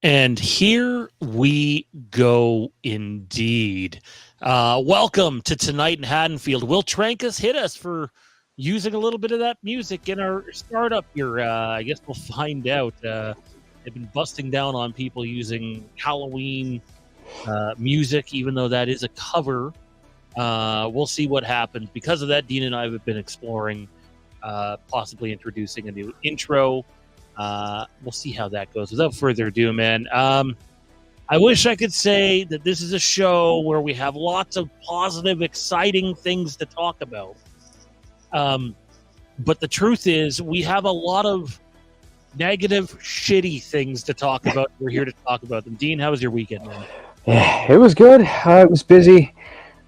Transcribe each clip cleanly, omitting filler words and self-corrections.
And here we go indeed. Welcome to Tonight in Haddonfield. Will Trankus hit us for using a little bit of that music in our startup here? I guess we'll find out. They've been busting down on people using Halloween music, even though that is a cover. We'll see what happens. Because of that, Dean and I have been exploring possibly introducing a new intro. We'll see how that goes. Without further ado, man, I wish I could say that this is a show where we have lots of positive, exciting things to talk about. But the truth is, we have a lot of negative, shitty things to talk about. We're here to talk about them. Dean, how was your weekend, man? Yeah, it was good. It was busy,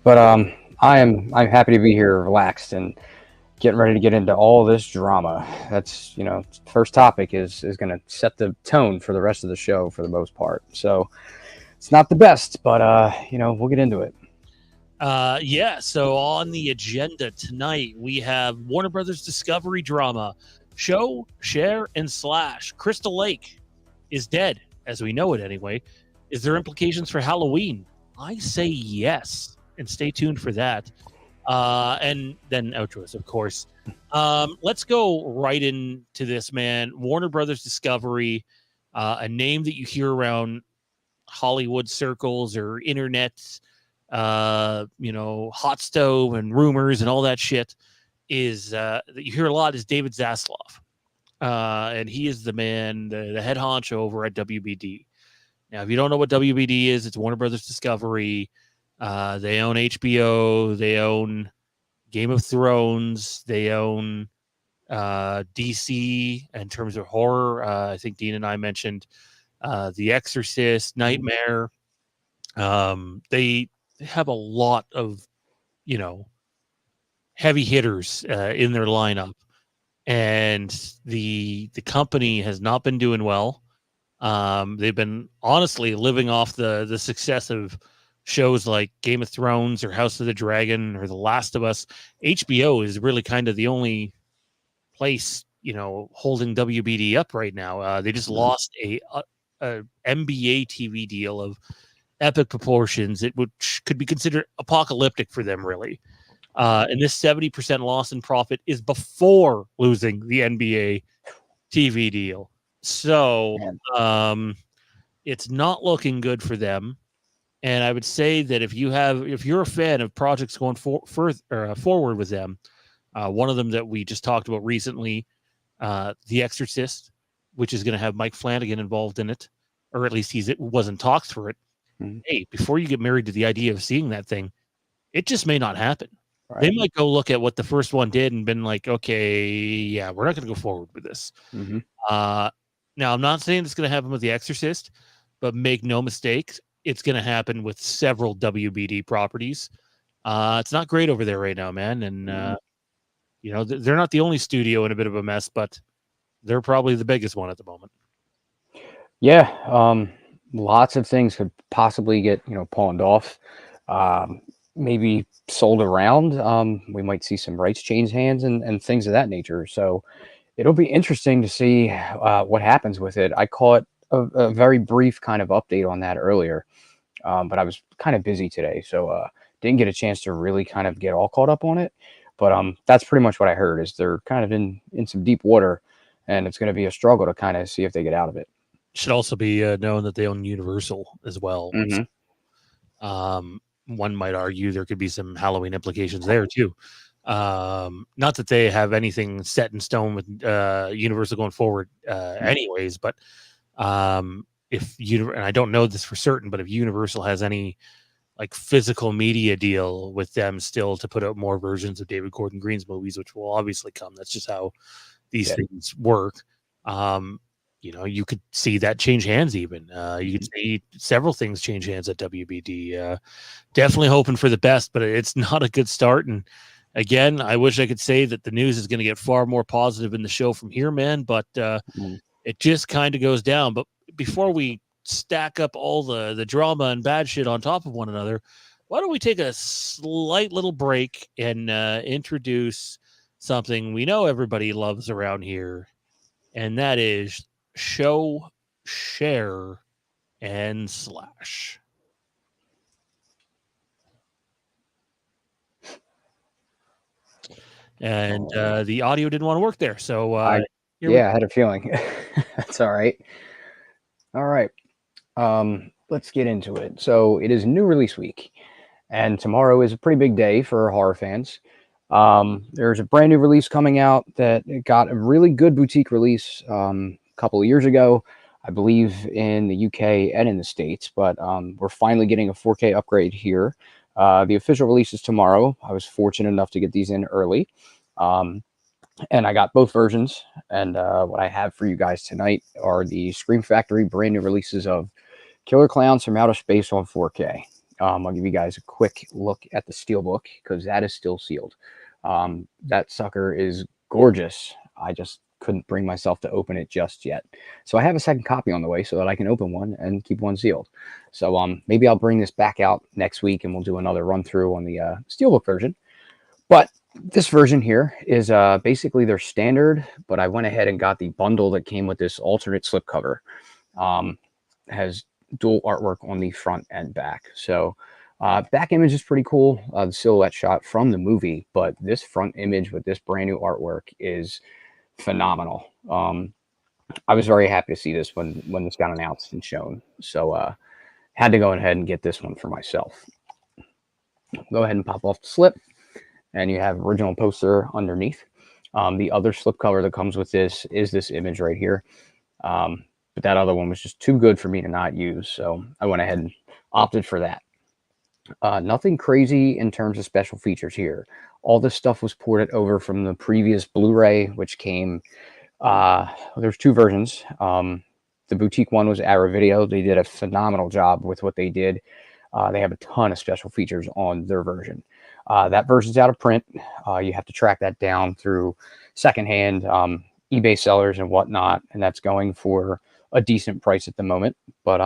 but I'm happy to be here, relaxed, and getting ready to get into all this drama. That's first topic is going to set the tone for the rest of the show for the most part. So it's not the best, but we'll get into it. So on the agenda tonight, we have Warner Brothers Discovery drama, Show, Share, and Slash. Crystal Lake is dead, as we know it anyway. Is there implications for Halloween? I say yes, and stay tuned for that. And then outros, of course. Let's go right into this, man. Warner Brothers Discovery, a name that you hear around Hollywood circles or internet, hot stove and rumors and all that shit is that you hear a lot is David Zaslav. And he is the man, the head honcho over at WBD. Now, if you don't know what WBD is, it's Warner Brothers Discovery. They own HBO. They own Game of Thrones. They own DC in terms of horror. I think Dean and I mentioned The Exorcist, Nightmare. They have a lot of, heavy hitters in their lineup. And the company has not been doing well. They've been honestly living off the success of shows like Game of Thrones or House of the Dragon or The Last of Us. HBO is really kind of the only place, holding WBD up right now. They just lost a NBA TV deal of epic proportions. It could be considered apocalyptic for them, really. And this 70% loss in profit is before losing the NBA TV deal. So it's not looking good for them. And I would say that if you're a fan of projects going forward with them, one of them that we just talked about recently, The Exorcist, which is going to have Mike Flanagan involved in it, or at least it wasn't talks for it. Mm-hmm. Hey, before you get married to the idea of seeing that thing, it just may not happen. Right. They might go look at what the first one did and been like, okay, yeah, we're not going to go forward with this. Mm-hmm. Now, I'm not saying it's going to happen with The Exorcist, but make no mistake, it's going to happen with several WBD properties. It's not great over there right now, man. And, they're not the only studio in a bit of a mess, but they're probably the biggest one at the moment. Yeah. Lots of things could possibly get, pawned off. Maybe sold around. We might see some rights change hands and things of that nature. So it'll be interesting to see what happens with it. I caught a very brief kind of update on that earlier, but I was kind of busy today, so didn't get a chance to really kind of get all caught up on it. But that's pretty much what I heard, is they're kind of in some deep water, and it's going to be a struggle to kind of see if they get out of it. Should also be known that they own Universal as well. Mm-hmm. So, one might argue there could be some Halloween implications there too. Not that they have anything set in stone with Universal going forward anyways, but if and I don't know this for certain, but if Universal has any like physical media deal with them still to put out more versions of David Gordon Green's movies, which will obviously come. That's just how these things work. You could see that change hands even. You could see several things change hands at WBD. Definitely hoping for the best, but it's not a good start. And again, I wish I could say that the news is going to get far more positive in the show from here, man, but it just kind of goes down. But before we stack up all the drama and bad shit on top of one another, why don't we take a slight little break and introduce something we know everybody loves around here, and that is Show, Share, and slash. And the audio didn't want to work there. So I had a feeling. That's all right. All right. Let's get into it. So it is new release week, and tomorrow is a pretty big day for horror fans. There's a brand new release coming out that got a really good boutique release a couple of years ago, I believe in the UK and in the States, but we're finally getting a 4K upgrade here. The official release is tomorrow. I was fortunate enough to get these in early. And I got both versions. And what I have for you guys tonight are the Scream Factory brand new releases of Killer Klowns from Outer Space on 4K. I'll give you guys a quick look at the steelbook because that is still sealed. That sucker is gorgeous. I just couldn't bring myself to open it just yet. So I have a second copy on the way so that I can open one and keep one sealed. So maybe I'll bring this back out next week and we'll do another run through on the steelbook version. But this version here is basically their standard, but I went ahead and got the bundle that came with this alternate slipcover. Has dual artwork on the front and back. So back image is pretty cool, the silhouette shot from the movie, but this front image with this brand new artwork is phenomenal. I was very happy to see this when this got announced and shown. So had to go ahead and get this one for myself. Go ahead and pop off the slip, and you have original poster underneath. The other slipcover that comes with this is this image right here. But that other one was just too good for me to not use, so I went ahead and opted for that. Nothing crazy in terms of special features here. All this stuff was ported over from the previous Blu-ray, which came, there's two versions. The boutique one was Arrow Video. They did a phenomenal job with what they did. They have a ton of special features on their version. That version's out of print. You have to track that down through secondhand eBay sellers and whatnot, and that's going for a decent price at the moment. But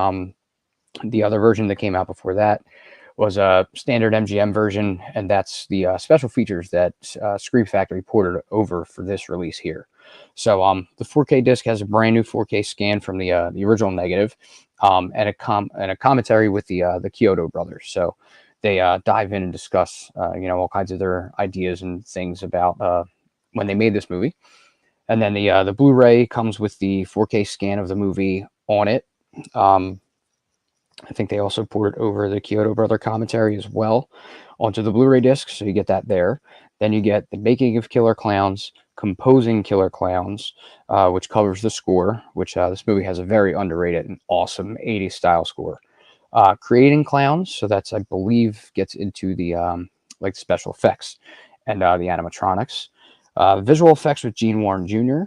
the other version that came out before that was a standard MGM version, and that's the special features that Scream Factory ported over for this release here. So the 4K disc has a brand new 4K scan from the original negative, and a commentary with the Kyoto brothers. So they dive in and discuss all kinds of their ideas and things about when they made this movie. And then the Blu-ray comes with the 4K scan of the movie on it. I think they also ported over the Kyoto brother commentary as well onto the Blu-ray disc, so you get that there. Then you get the making of Killer Klowns, composing Killer Klowns, which covers the score, which this movie has a very underrated and awesome 80s style score. Creating Klowns, so that's, I believe, gets into the like special effects and the animatronics. Visual effects with Gene Warren Jr.,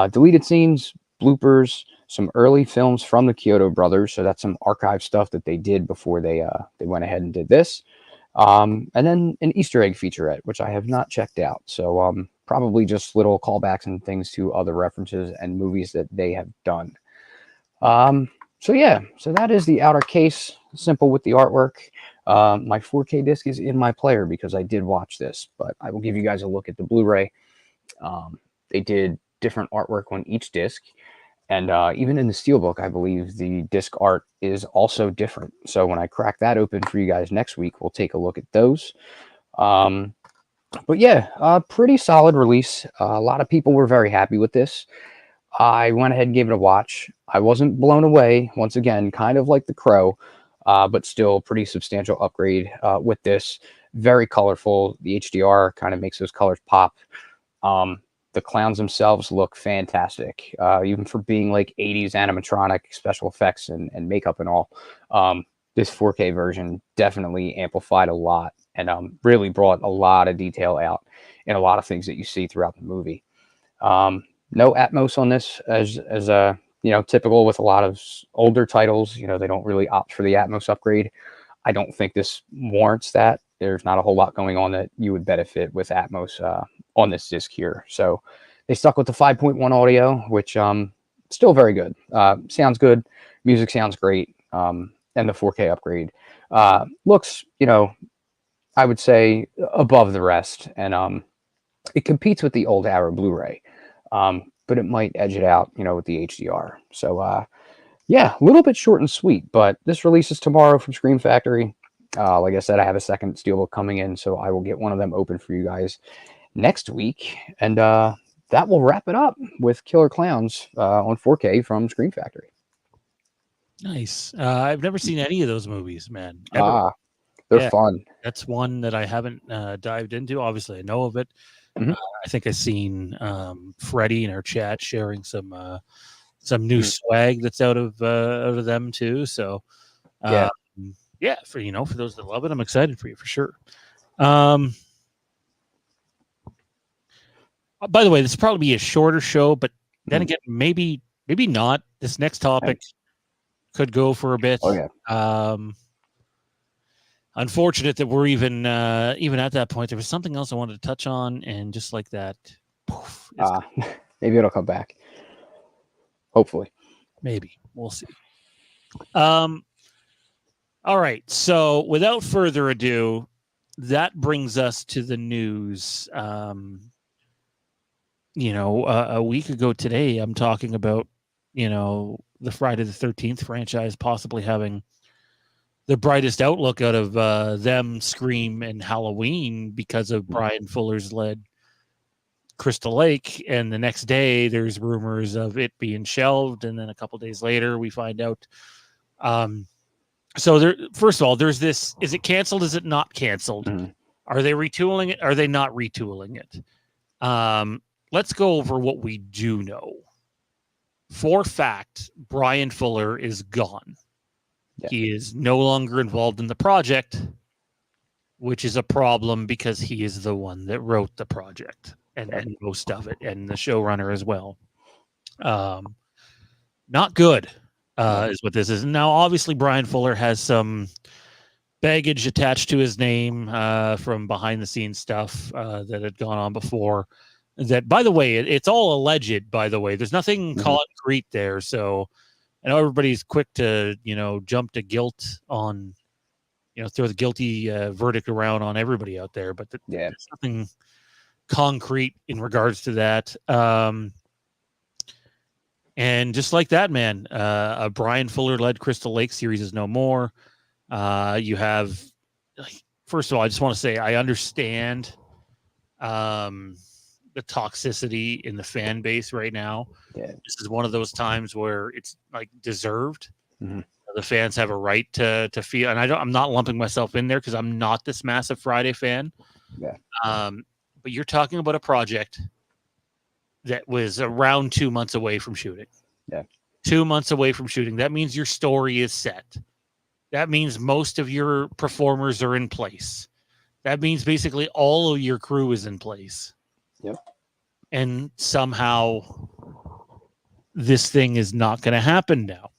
deleted scenes, bloopers, some early films from the Kyoto brothers. So that's some archive stuff that they did before they went ahead and did this. And then an Easter egg featurette, which I have not checked out. So probably just little callbacks and things to other references and movies that they have done. So yeah, so that is the outer case, simple with the artwork. My 4K disc is in my player because I did watch this, but I will give you guys a look at the Blu-ray. They did different artwork on each disc, and even in the steelbook, I believe the disc art is also different. So when I crack that open for you guys next week, we'll take a look at those. But yeah, pretty solid release. A lot of people were very happy with this. I went ahead and gave it a watch. I wasn't blown away. Once again, kind of like The Crow, but still pretty substantial upgrade with this. Very colorful. The HDR kind of makes those colors pop. The clowns themselves look fantastic, even for being like 80s animatronic special effects and makeup and all. This 4K version definitely amplified a lot and really brought a lot of detail out in a lot of things that you see throughout the movie. No Atmos on this, as typical with a lot of older titles. They don't really opt for the Atmos upgrade. I don't think this warrants that. There's not a whole lot going on that you would benefit with Atmos on this disc here. So they stuck with the 5.1 audio, which still very good. Sounds good. Music sounds great. And the 4K upgrade looks, I would say above the rest. And it competes with the old Arrow Blu-ray, but it might edge it out, with the HDR. So Yeah, a little bit short and sweet, but this releases tomorrow from Scream Factory. Like I said, I have a second steelbook coming in, so I will get one of them open for you guys next week. And that will wrap it up with Killer Klowns on 4K from Scream Factory. Nice. I've never seen any of those movies, man. Ever. They're Yeah, fun. that's one that I haven't dived into. Obviously, I know of it. Mhm. I think I've seen Freddie in our chat sharing some new swag that's out of them too. So Yeah. yeah, for those that love it, I'm excited for you for sure. By the way, this will probably be a shorter show, but then again, maybe not. This next topic could go for a bit. Oh yeah. Unfortunate that we're even at that point. There was something else I wanted to touch on, and just like that, poof, maybe it'll come back. Hopefully. maybe we'll see. All right. So without further ado, that brings us to the news. A week ago today, I'm talking about, the Friday the 13th franchise possibly having the brightest outlook out of them, Scream, and Halloween because of Bryan Fuller's led Crystal Lake. And the next day, there's rumors of it being shelved. And then a couple days later, we find out. So there, first of all, there's this: is it canceled? Is it not canceled? Mhm. Are they retooling it? Are they not retooling it? Let's go over what we do know. For fact, Bryan Fuller is gone. Yeah. He is no longer involved in the project, which is a problem because he is the one that wrote the project and most of it, and the showrunner as well. Not good is what this is. Now, obviously, Bryan Fuller has some baggage attached to his name from behind the scenes stuff that had gone on before. That, by the way, it's all alleged, by the way. There's nothing concrete there. So I know everybody's quick to, jump to guilt on, throw the guilty verdict around on everybody out there. But there's nothing concrete in regards to that. And just like that, man, a Bryan Fuller-led Crystal Lake series is no more. You have, first of all, I just want to say I understand the toxicity in the fan base right now. Yeah. This is one of those times where it's like deserved. Mm-hmm. The fans have a right to feel, and I'm not lumping myself in there because I'm not this massive Friday fan. Yeah. But you're talking about a project that was around 2 months away from shooting. Yeah. 2 months away from shooting. That means your story is set. That means most of your performers are in place. That means basically all of your crew is in place. Yep. And somehow this thing is not going to happen now.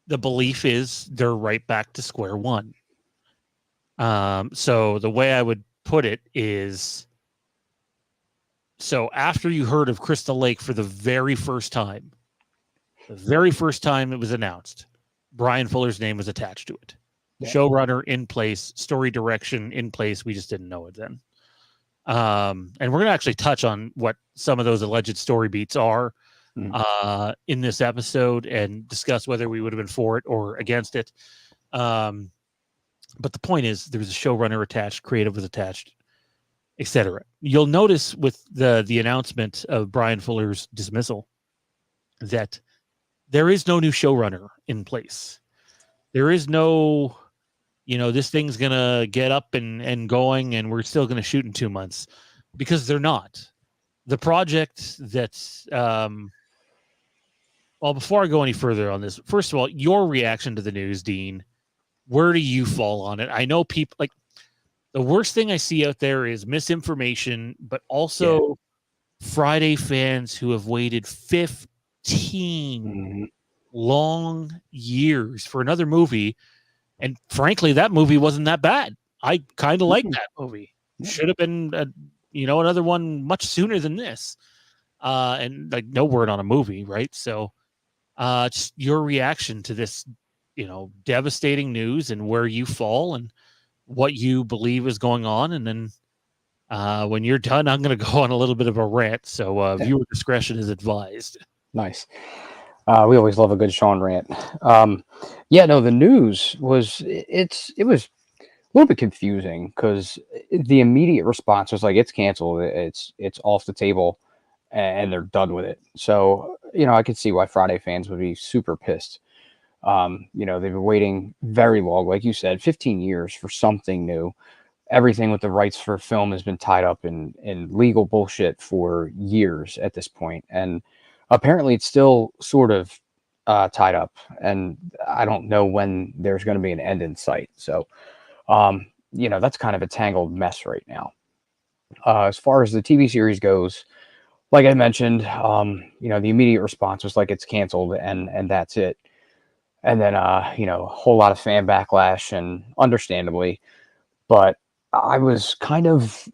The belief is they're right back to square one. So the way I would put it is, so after you heard of Crystal Lake for the very first time it was announced, Bryan Fuller's name was attached to it. Yeah. Showrunner in place, story direction in place. We just didn't know it then. And we're going to actually touch on what some of those alleged story beats are in this episode and discuss whether we would have been for it or against it. But the point is, there was a showrunner attached, creative was attached, etc. You'll notice with the announcement of Bryan Fuller's dismissal that there is no new showrunner in place. There is no, this thing's going to get up and going and we're still going to shoot in 2 months, because they're not. The project that's, well, before I go any further on this, first of all, your reaction to the news, Dean, where do you fall on it? I know people, like, the worst thing I see out there is misinformation, but also Friday fans who have waited 15 long years for another movie. And frankly, that movie wasn't that bad. I kind of like that movie. Should have been, another one much sooner than this. And like, no word on a movie, right? So just your reaction to this, devastating news and where you fall and what you believe is going on. And then when you're done, I'm going to go on a little bit of a rant. So viewer discretion is advised. Nice. We always love a good Sean rant. Yeah, no, the news was it was a little bit confusing because the immediate response was like it's canceled, it's off the table, and they're done with it. So I could see why Friday fans would be super pissed. They've been waiting very long, like you said, 15 years for something new. Everything with the rights for film has been tied up in legal bullshit for years at this point, and apparently it's still sort of tied up. And I don't know when there's going to be an end in sight. So, that's kind of a tangled mess right now. As far as the TV series goes, like I mentioned, the immediate response was like it's canceled and that's it. And then, a whole lot of fan backlash, and understandably, but I was kind of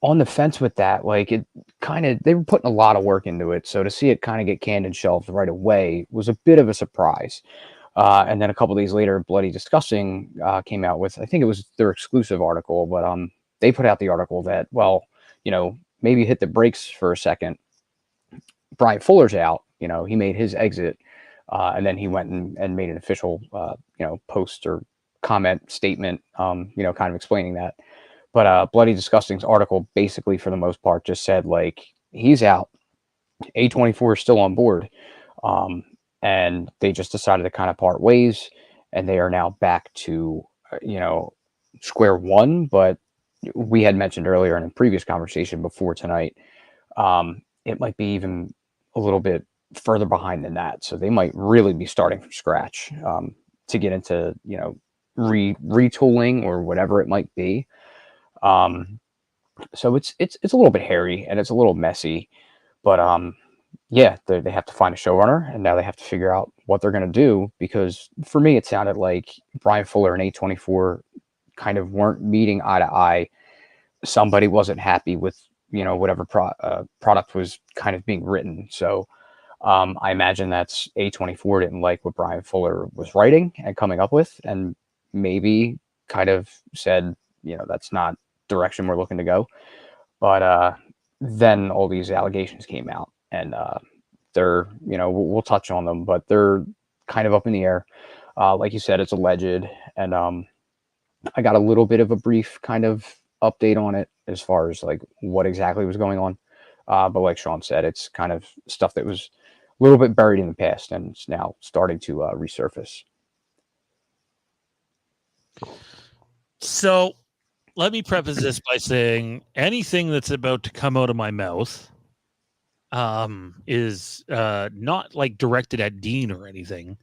on the fence with that. Like they were putting a lot of work into it. So to see it kind of get canned and shelved right away was a bit of a surprise. And then a couple days later, Bloody Disgusting came out with, I think it was their exclusive article, but they put out the article that, well, maybe hit the brakes for a second. Bryan Fuller's out. He made his exit, and then he went and made an official, post or comment statement, kind of explaining that. But Bloody Disgusting's article basically, for the most part, just said like he's out. A24 is still on board, and they just decided to kind of part ways, and they are now back to square one. But we had mentioned earlier in a previous conversation before tonight, it might be even a little bit further behind than that. So they might really be starting from scratch to get into retooling or whatever it might be. So it's a little bit hairy and it's a little messy, but yeah, they have to find a showrunner, and now they have to figure out what they're going to do, because for me it sounded like Bryan Fuller and A24 kind of weren't meeting eye to eye. Somebody wasn't happy with whatever product was kind of being written. So I imagine that's A24 didn't like what Bryan Fuller was writing and coming up with, and maybe kind of said, that's not direction we're looking to go. But then all these allegations came out, and they're, we'll touch on them, but they're kind of up in the air. Like you said, it's alleged, and I got a little bit of a brief kind of update on it as far as like what exactly was going on. But like Sean said, it's kind of stuff that was a little bit buried in the past, and it's now starting to resurface. So let me preface this by saying anything that's about to come out of my mouth is not like directed at Dean or anything,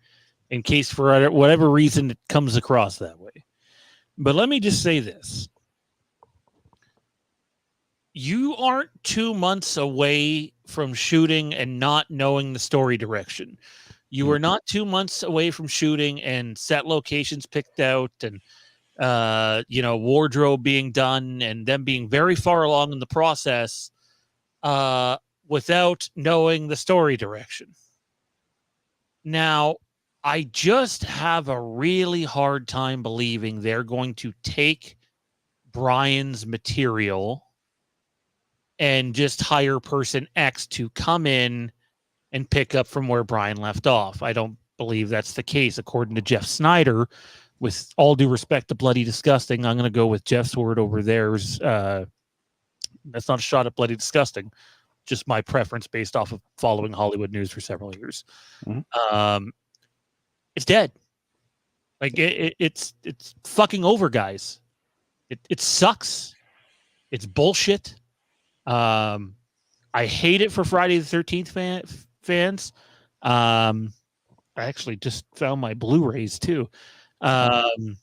in case for whatever reason it comes across that way. But let me just say this. You aren't 2 months away from shooting and not knowing the story direction. You are not 2 months away from shooting and set locations picked out and wardrobe being done and them being very far along in the process without knowing the story direction. Now, I just have a really hard time believing they're going to take Bryan's material and just hire person X to come in and pick up from where Bryan left off. I don't believe that's the case, according to Jeff Snyder. With all due respect to Bloody Disgusting, I'm going to go with Jeff's word over theirs. That's not a shot at Bloody Disgusting, just my preference based off of following Hollywood news for several years. Mm-hmm. It's dead. Like it's fucking over, guys. It sucks. It's bullshit. I hate it for Friday the 13th fans. I actually just found my Blu-rays too. I'm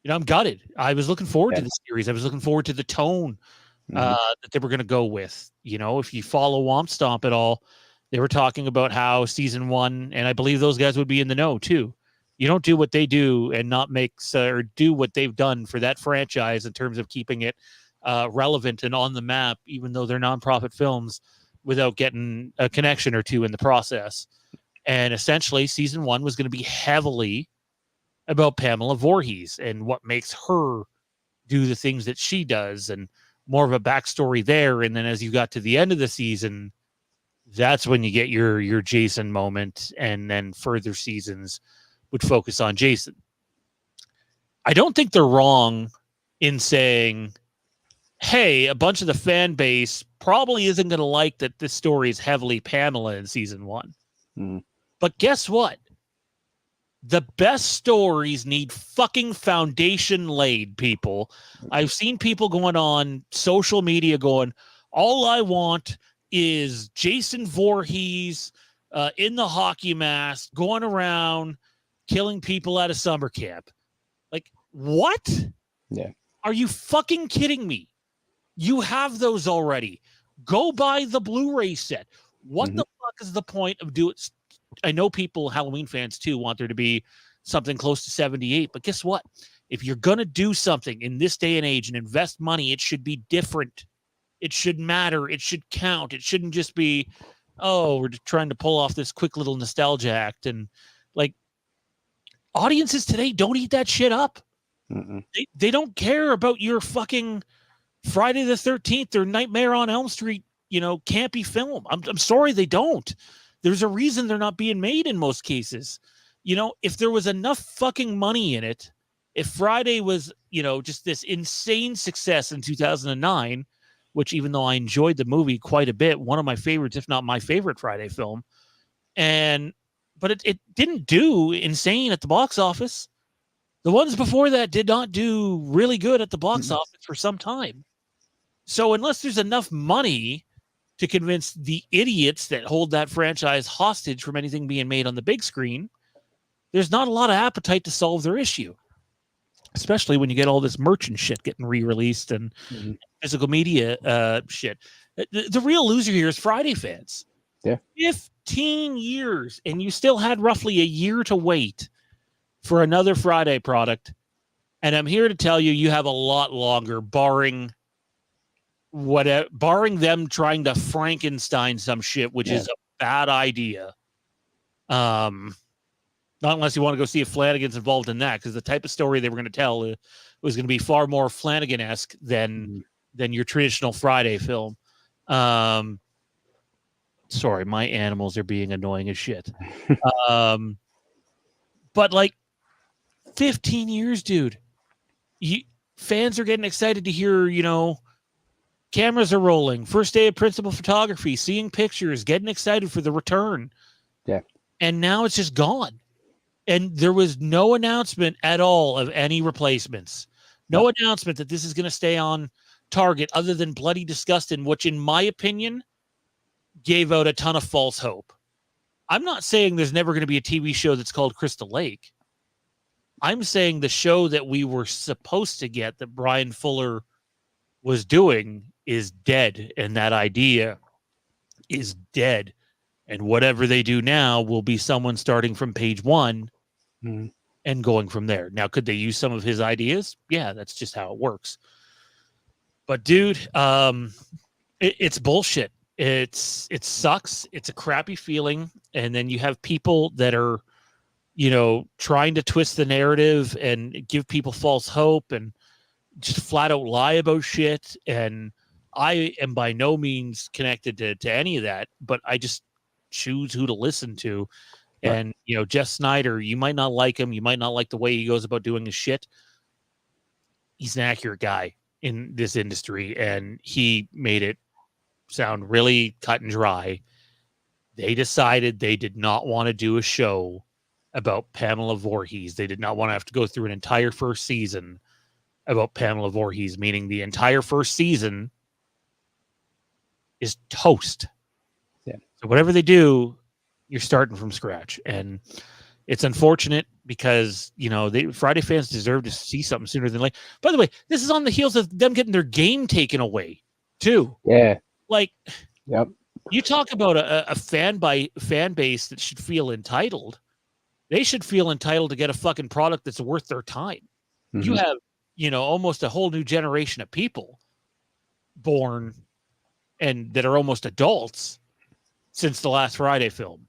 gutted. I was looking forward to the series. I was looking forward to the tone that they were going to go with. If you follow Womp Stomp at all, they were talking about how season 1, and I believe those guys would be in the know too. You don't do what they do and not make or do what they've done for that franchise in terms of keeping it relevant and on the map, even though they're nonprofit films, without getting a connection or two in the process. And essentially, season 1 was going to be heavily about Pamela Voorhees and what makes her do the things that she does, and more of a backstory there. And then as you got to the end of the season, that's when you get your Jason moment, and then further seasons would focus on Jason. I don't think they're wrong in saying, hey, a bunch of the fan base probably isn't going to like that this story is heavily Pamela in season 1. Mm. But guess what? The best stories need fucking foundation laid, people. I've seen people going on social media going, all I want is Jason Voorhees in the hockey mask going around killing people at a summer camp. Like, what? Yeah. Are you fucking kidding me? You have those already. Go buy the Blu-ray set. What the fuck is the point of doing? I know people, Halloween fans too, want there to be something close to 78, but guess what? If you're going to do something in this day and age and invest money, it should be different. It should matter. It should count. It shouldn't just be, oh, we're trying to pull off this quick little nostalgia act. And like, audiences today don't eat that shit up. They don't care about your fucking Friday the 13th or Nightmare on Elm Street, campy film. I'm sorry, they don't. There's a reason they're not being made in most cases. If there was enough fucking money in it, if Friday was, just this insane success in 2009, which even though I enjoyed the movie quite a bit, one of my favorites, if not my favorite Friday film, but it didn't do insane at the box office. The ones before that did not do really good at the box office for some time. So unless there's enough money to convince the idiots that hold that franchise hostage from anything being made on the big screen, there's not a lot of appetite to solve their issue, especially when you get all this merchant shit getting re-released and physical media shit. The real loser here is Friday fans. Yeah. 15 years, and you still had roughly a year to wait for another Friday product. And I'm here to tell you, you have a lot longer, barring them trying to Frankenstein some shit, which is a bad idea. Not unless you want to go see if Flanagan's involved in that, because the type of story they were going to tell was going to be far more Flanagan-esque than your traditional Friday film. Sorry, my animals are being annoying as shit. But like 15 years, dude. Fans are getting excited to hear, cameras are rolling, first day of principal photography, seeing pictures, getting excited for the return. Yeah. And now it's just gone. And there was no announcement at all of any replacements. No announcement that this is going to stay on target other than Bloody Disgusting, which in my opinion gave out a ton of false hope. I'm not saying there's never going to be a TV show that's called Crystal Lake. I'm saying the show that we were supposed to get that Bryan Fuller was doing is dead, and that idea is dead. And whatever they do now will be someone starting from page 1 and going from there. Now, could they use some of his ideas? Yeah, that's just how it works. But dude, it's bullshit. It sucks. It's a crappy feeling. And then you have people that are, trying to twist the narrative and give people false hope and just flat out lie about shit. And I am by no means connected to any of that, but I just choose who to listen to. Right. And, Jeff Snyder, you might not like him. You might not like the way he goes about doing his shit. He's an accurate guy in this industry, and he made it sound really cut and dry. They decided they did not want to do a show about Pamela Voorhees. They did not want to have to go through an entire first season about Pamela Voorhees, meaning the entire first season is toast. Yeah. So whatever they do, you're starting from scratch. And it's unfortunate because, Friday fans deserve to see something sooner than later. By the way, this is on the heels of them getting their game taken away, too. Yeah. Like, yep. You talk about a fan base that should feel entitled. They should feel entitled to get a fucking product that's worth their time. You have, almost a whole new generation of people born and that are almost adults since the last Friday film.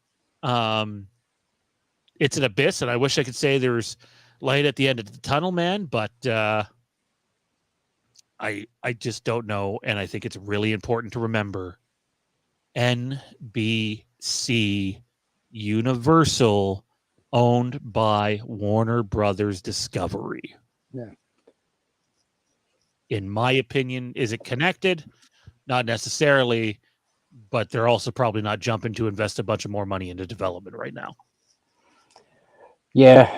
It's an abyss, and I wish I could say there's light at the end of the tunnel, man, but I just don't know, and I think it's really important to remember NBC Universal, owned by Warner Brothers Discovery. Yeah. In my opinion, is it connected? Not necessarily, but they're also probably not jumping to invest a bunch of more money into development right now. Yeah.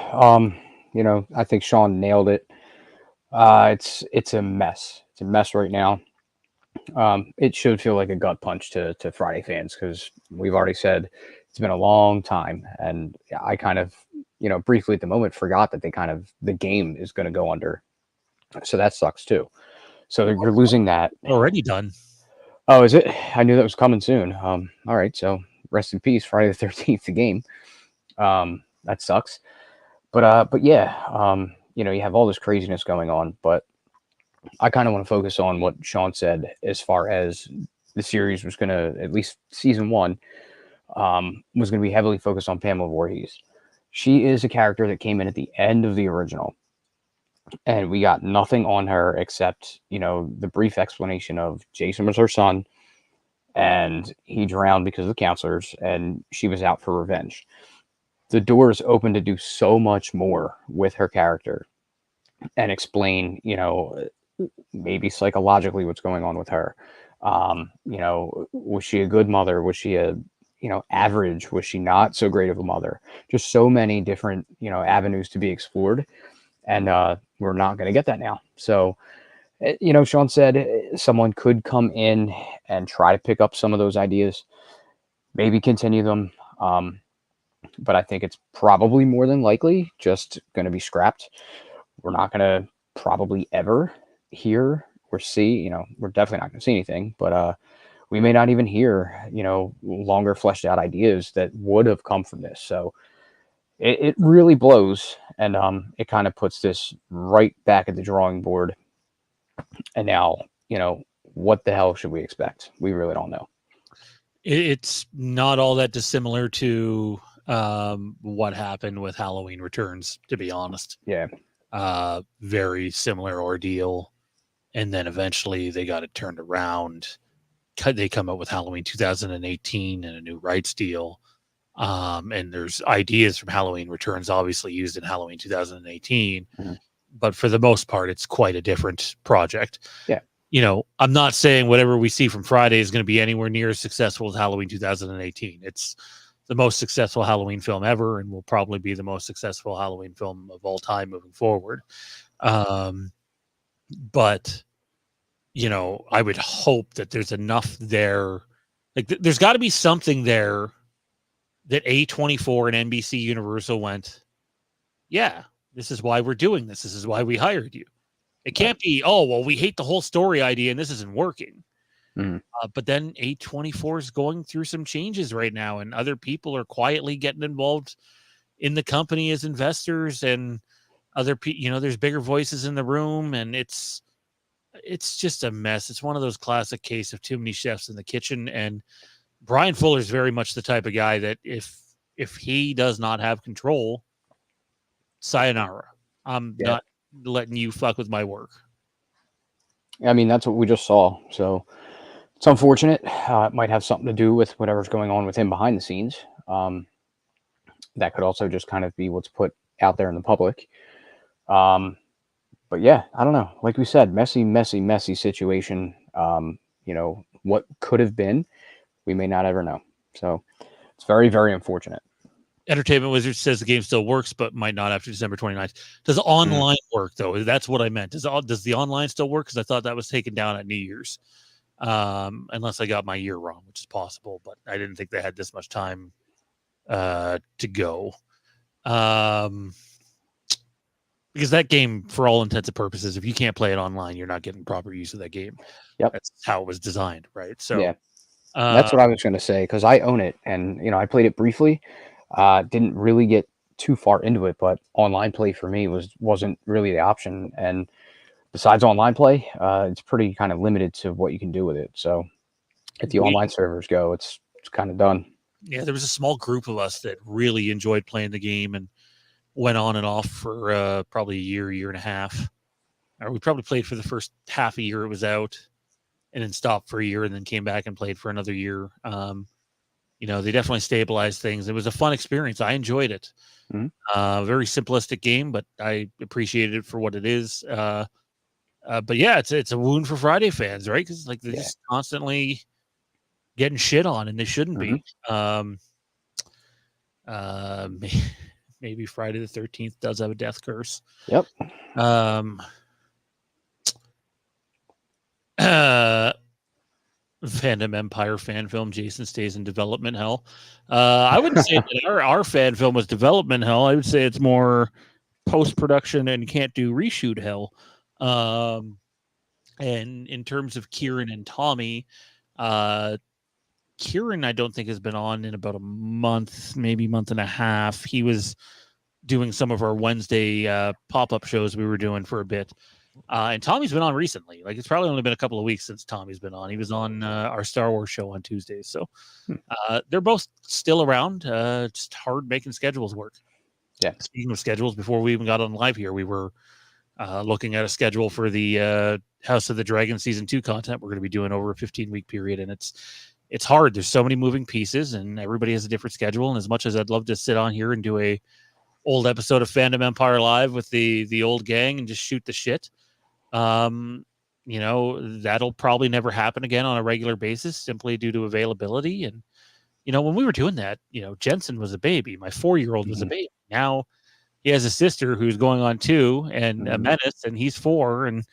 I think Sean nailed it. It's a mess. It's a mess right now. It should feel like a gut punch to Friday fans because we've already said it's been a long time, and I kind of, briefly at the moment forgot that the game is going to go under, so that sucks too. So you're losing that. Already done. Oh, is it? I knew that was coming soon. All right, so rest in peace, Friday the 13th, the game. That sucks. But yeah, you have all this craziness going on, but I kind of want to focus on what Sean said as far as the series was going to, at least season one, was going to be heavily focused on Pamela Voorhees. She is a character that came in at the end of the original, and we got nothing on her except, the brief explanation of Jason was her son, and he drowned because of the counselors, and she was out for revenge. The door is open to do so much more with her character and explain, maybe psychologically what's going on with her. Was she a good mother? Was she a, average? Was she not so great of a mother? Just so many different, avenues to be explored. And we're not going to get that now. So, Sean said someone could come in and try to pick up some of those ideas, maybe continue them. But I think it's probably more than likely just going to be scrapped. We're not going to probably ever hear or see, we're definitely not going to see anything, but we may not even hear, longer fleshed out ideas that would have come from this. So it really blows. And it kind of puts this right back at the drawing board. And now, what the hell should we expect? We really don't know. It's not all that dissimilar to what happened with Halloween Returns, to be honest. Yeah. Very similar ordeal. And then eventually they got it turned around. They come up with Halloween 2018 and a new rights deal. And there's ideas from Halloween Returns obviously used in Halloween 2018. Mm-hmm. But for the most part, it's quite a different project. Yeah. I'm not saying whatever we see from Friday is going to be anywhere near as successful as Halloween 2018. It's the most successful Halloween film ever, and will probably be the most successful Halloween film of all time moving forward. But I would hope that there's enough there. Like, there's got to be something there that A24 and NBC Universal went, yeah, this is why we're doing this. This is why we hired you. It can't be, oh, well, we hate the whole story idea and this isn't working. Mm-hmm. But then A24 is going through some changes right now, and other people are quietly getting involved in the company as investors, and other people, there's bigger voices in the room, and it's just a mess. It's one of those classic cases of too many chefs in the kitchen. And Bryan Fuller is very much the type of guy that if he does not have control, sayonara. I'm not letting you fuck with my work. I mean, that's what we just saw. So it's unfortunate. It might have something to do with whatever's going on with him behind the scenes. That could also just kind of be what's put out there in the public. But yeah, I don't know. Like we said, messy situation. What could have been, we may not ever know. So it's very, very unfortunate. Entertainment Wizard says the game still works, but might not after December 29th. Does online work, though? That's what I meant. Does the online still work? Because I thought that was taken down at New Year's. Unless I got my year wrong, which is possible, but I didn't think they had this much time to go. Because that game, for all intents and purposes, if you can't play it online, you're not getting proper use of that game. Yep. That's how it was designed, right? So yeah, that's what I was going to say, because I own it, and I played it briefly. Didn't really get too far into it, but online play for me wasn't really the option. And besides online play, it's pretty kind of limited to what you can do with it. So if the online servers go, it's kind of done. Yeah, there was a small group of us that really enjoyed playing the game and went on and off for probably a year and a half. Or we probably played for the first half a year it was out. and then stopped for a year and then came back and played for another year. They definitely stabilized things. It was a fun experience. I enjoyed it. Very simplistic game, but I appreciated it for what it is. But yeah, it's a wound for Friday fans, right? Because like they're just constantly getting shit on, and they shouldn't be. Maybe Friday the 13th does have a death curse. Yep. Fandom Empire fan film. Jason stays in development hell. I wouldn't say that our fan film was development hell. I would say it's more post production and can't do reshoot hell. And in terms of Kieran and Tommy, Kieran I don't think has been on in about a month, maybe month and a half. He was doing some of our Wednesday pop-up shows we were doing for a bit. And Tommy's been on recently. Like, it's probably only been a couple of weeks since Tommy's been on. He was on our Star Wars show on Tuesdays. So they're both still around. Just hard making schedules work. Yeah. Speaking of schedules, before we even got on live here, we were looking at a schedule for the House of the Dragon Season 2 content we're going to be doing over a 15-week period. And it's hard. There's so many moving pieces, and everybody has a different schedule. And as much as I'd love to sit on here and do a old episode of Fandom Empire Live with the old gang and just shoot the shit, that'll probably never happen again on a regular basis simply due to availability. And when we were doing that, Jensen was a baby. My 4-year-old was a baby. Now he has a sister who's going on 2 and a menace, and he's 4, and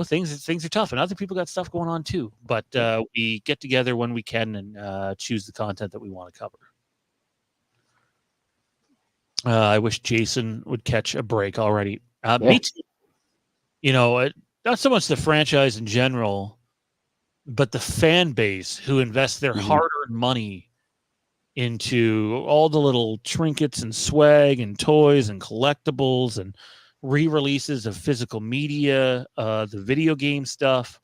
things are tough, and other people got stuff going on too. But we get together when we can and choose the content that we want to cover. I wish Jason would catch a break already. Me too. Not so much the franchise in general, but the fan base who invests their hard-earned money into all the little trinkets and swag and toys and collectibles and re-releases of physical media, the video game stuff.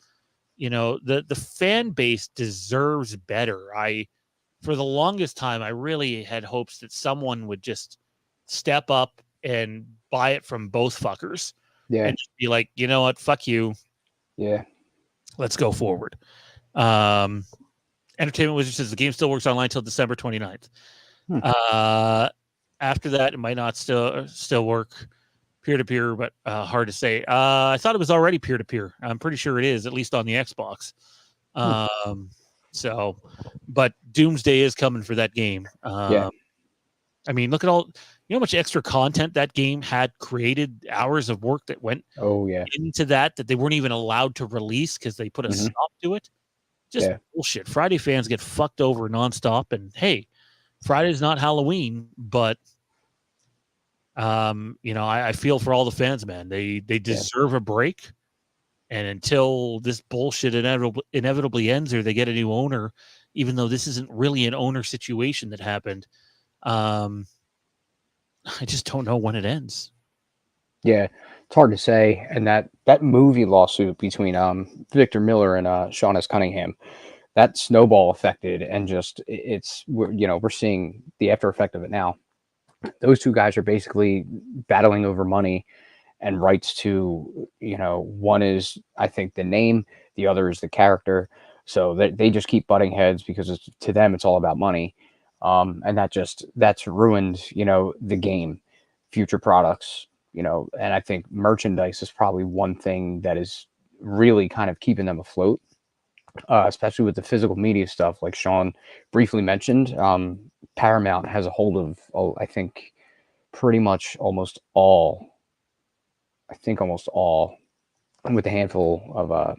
The fan base deserves better. For the longest time, I really had hopes that someone would just step up and buy it from both fuckers. Yeah. And just be like, you know what, fuck you. Yeah. Let's go forward. Entertainment Wizard says the game still works online until December 29th. After that, it might not still work peer-to-peer, but hard to say. I thought it was already peer-to-peer. I'm pretty sure it is, at least on the Xbox. But Doomsday is coming for that game. I mean, look at all, how much extra content that game had created, hours of work that went into that they weren't even allowed to release because they put a stop to it. Just bullshit. Friday fans get fucked over nonstop. And hey, Friday's not Halloween, but I feel for all the fans, man. They deserve a break. And until this bullshit inevitably ends or they get a new owner, even though this isn't really an owner situation that happened, I just don't know when it ends. Yeah, it's hard to say. And that movie lawsuit between Victor Miller and Sean S. Cunningham, that snowball affected, and just we're seeing the after effect of it now. Those two guys are basically battling over money and rights to, one is, I think, the name, the other is the character. So they just keep butting heads because to them it's all about money. And that's ruined, the game, future products, and I think merchandise is probably one thing that is really kind of keeping them afloat, especially with the physical media stuff, like Sean briefly mentioned. Paramount has a hold of, I think, pretty much almost all, with a handful of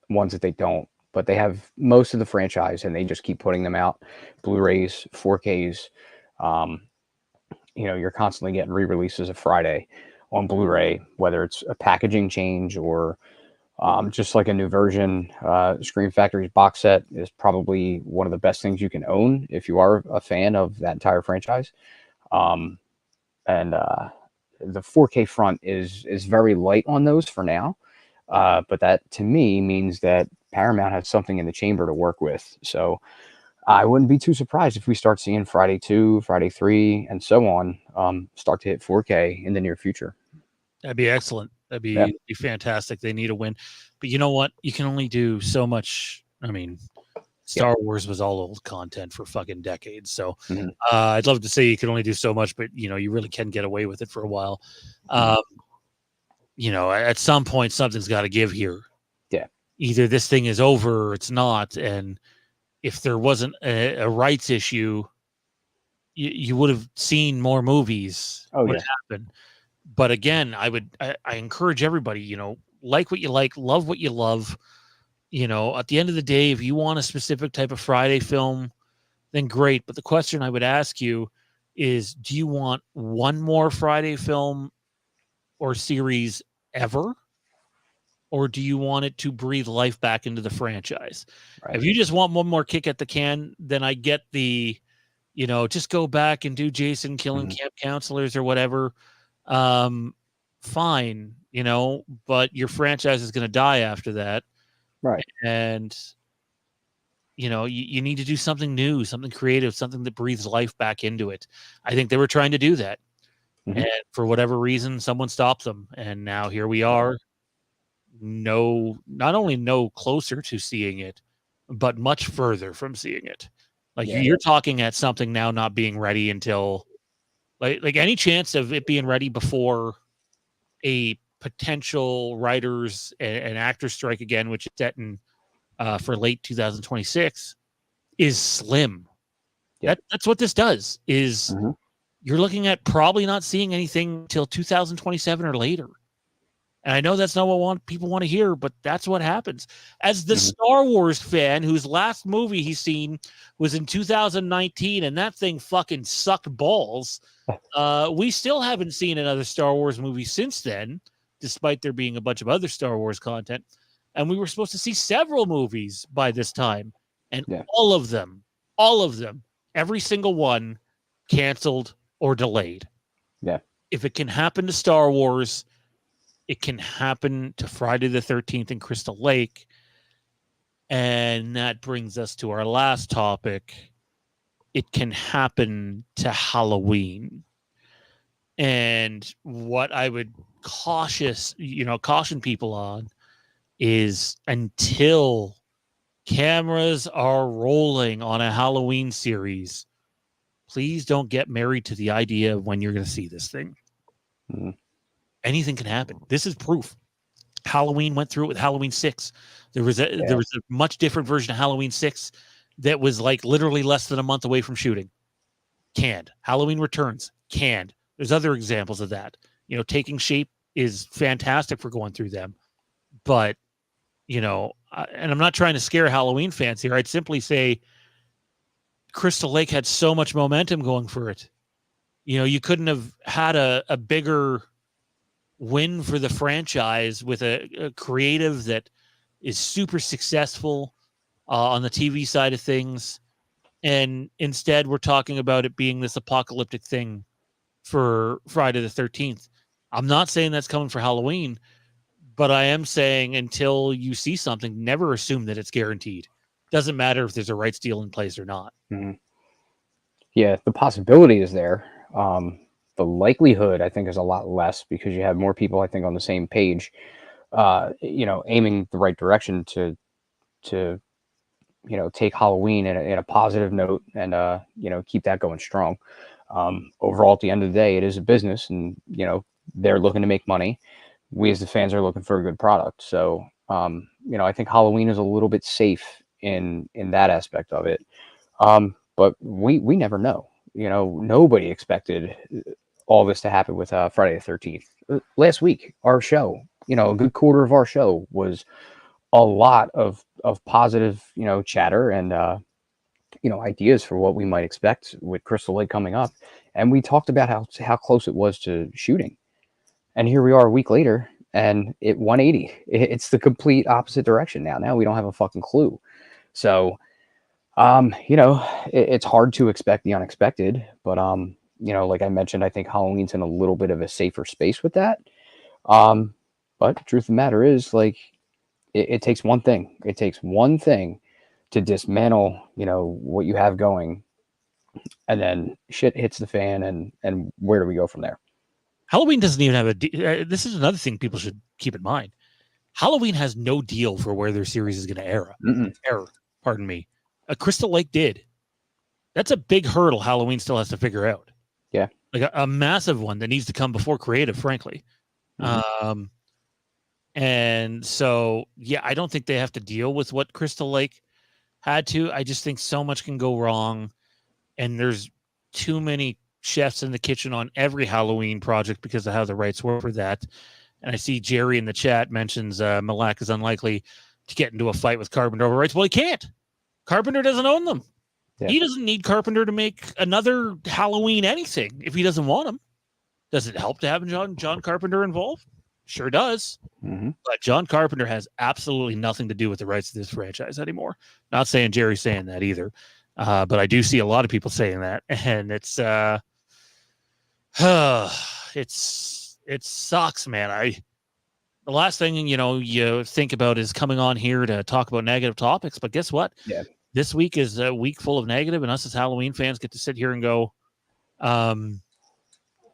ones that they don't. But they have most of the franchise, and they just keep putting them out. Blu-rays, 4Ks. You're constantly getting re-releases of Friday on Blu-ray, whether it's a packaging change or just like a new version. Scream Factory's box set is probably one of the best things you can own if you are a fan of that entire franchise. And the 4K front is very light on those for now. But that, to me, means that Paramount has something in the chamber to work with. So I wouldn't be too surprised if we start seeing Friday 2, Friday 3, and so on start to hit 4K in the near future. That'd be excellent. That'd Yeah. be fantastic. They need a win. But you know what? You can only do so much. I mean, Yeah. Star Wars was all old content for fucking decades. So Mhm. I'd love to say you can only do so much, but you know, you really can get away with it for a while. Mhm. You know, at some point, something's got to give here. Yeah. Either this thing is over or it's not. And if there wasn't a rights issue, you would have seen more movies Oh, would yeah. happen. But again, I encourage everybody, you know, like what you like, love what you love. You know, at the end of the day, if you want a specific type of Friday film, then great. But the question I would ask you is, do you want one more Friday film or series ever? Or do you want it to breathe life back into the franchise? Right. If you just want one more kick at the can, then I get the, you know, just go back and do Jason killing Mhm. camp counselors or whatever. Um, Fine, you know, but your franchise is going to die after that. Right. And, you know, you need to do something new, something creative, something that breathes life back into it. I think they were trying to do that. Mhm. And for whatever reason, someone stopped them. And now here we are, not only no closer to seeing it, but much further from seeing it. Like Yeah. you're talking at something now not being ready until like any chance of it being ready before a potential writers and actors strike again, which is set in for late 2026, is slim. Yeah. That's what this does. Is Mhm. you're looking at probably not seeing anything until 2027 or later. And I know that's not what people want to hear, but that's what happens. As the Mhm. Star Wars fan whose last movie he's seen was in 2019, and that thing fucking sucked balls. We still haven't seen another Star Wars movie since then, despite there being a bunch of other Star Wars content. And we were supposed to see several movies by this time, and Yeah. all of them, every single one canceled or delayed. Yeah. If it can happen to Star Wars, it can happen to Friday the 13th in Crystal Lake. And that brings us to our last topic. It can happen to Halloween. And what I would caution people on is until cameras are rolling on a Halloween series, please don't get married to the idea of when you're going to see this thing. Mhm. Anything can happen. This is proof. Halloween went through it with Halloween 6. There was Yeah. a much different version of Halloween 6 that was like literally less than a month away from shooting. Canned. Halloween Returns, canned. There's other examples of that. You know, Taking Shape is fantastic for going through them. But, you know, and I'm not trying to scare Halloween fans here. I'd simply say Crystal Lake had so much momentum going for it. You know, you couldn't have had a bigger win for the franchise with a creative that is super successful on the TV side of things. And instead, we're talking about it being this apocalyptic thing for Friday the 13th. I'm not saying that's coming for Halloween, but I am saying until you see something, never assume that it's guaranteed. Doesn't matter if there's a rights deal in place or not. Mhm. Yeah. The possibility is there. The likelihood, I think, is a lot less because you have more people, I think, on the same page. Aiming the right direction to take Halloween in a positive note and keep that going strong. Overall, at the end of the day, it is a business, and they're looking to make money. We as the fans are looking for a good product. So I think Halloween is a little bit safe in that aspect of it. But we never know. Nobody expected all this to happen with Friday the 13th. Last week, our show, a good quarter of our show was a lot of positive, chatter and ideas for what we might expect with Crystal Lake coming up. And we talked about how close it was to shooting. And here we are a week later, and it 180. It's the complete opposite direction now. Now we don't have a fucking clue. So, it's hard to expect the unexpected, but like I mentioned, I think Halloween's in a little bit of a safer space with that. Um, but the truth of the matter is, like, it takes one thing. It takes one thing to dismantle, what you have going, and then shit hits the fan, and where do we go from there? Halloween doesn't even have a. This is another thing people should keep in mind. Halloween has no deal for where their series is going to air. Pardon me. Crystal Lake did. That's a big hurdle Halloween still has to figure out. Yeah. Like a massive one that needs to come before creative, frankly. And so, yeah, I don't think they have to deal with what Crystal Lake had to. I just think so much can go wrong. And there's too many chefs in the kitchen on every Halloween project because of how the rights work for that. And I see Jerry in the chat mentions Malak is unlikely to get into a fight with Carpenter over rights. Well, he can't. Carpenter doesn't own them. Yeah. He doesn't need Carpenter to make another Halloween anything if he doesn't want them. Does it help to have John Carpenter involved? Sure does. But John Carpenter has absolutely nothing to do with the rights of this franchise anymore. Not saying Jerry's saying that either. But I do see a lot of people saying that. And it's it sucks, man. The last thing, you think about is coming on here to talk about negative topics. But guess what? Yeah. This week is a week full of negative, and us as Halloween fans get to sit here and go,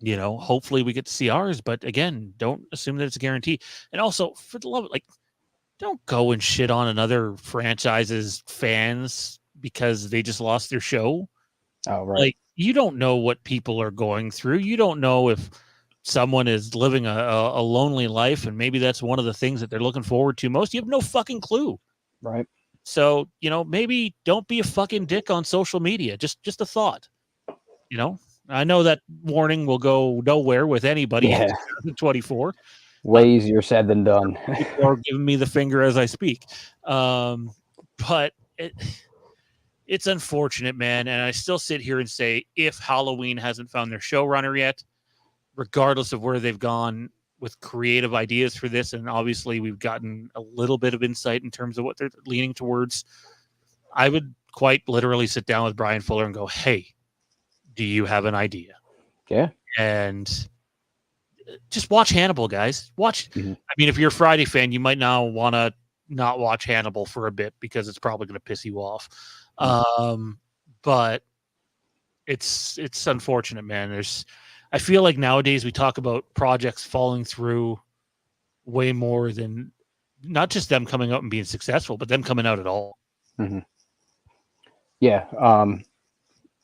hopefully we get to see ours. But again, don't assume that it's a guarantee. And also, for the love of it, don't go and shit on another franchise's fans because they just lost their show. Oh, right. You don't know what people are going through. You don't know if someone is living a lonely life, and maybe that's one of the things that they're looking forward to most. You have no fucking clue. Right. So, maybe don't be a fucking dick on social media. Just a thought. I know that warning will go nowhere with anybody in 2024. Way easier said than done. People are giving me the finger as I speak. But it's unfortunate, man. And I still sit here and say, if Halloween hasn't found their showrunner yet, regardless of where they've gone with creative ideas for this, and obviously we've gotten a little bit of insight in terms of what they're leaning towards, I would quite literally sit down with Bryan Fuller and go, hey, do you have an idea? Yeah. And just watch Hannibal, guys. Watch. I mean, if you're a Friday fan, you might now want to not watch Hannibal for a bit because it's probably going to piss you off. But it's unfortunate, man. I feel like nowadays we talk about projects falling through way more than not just them coming out and being successful, but them coming out at all. Yeah.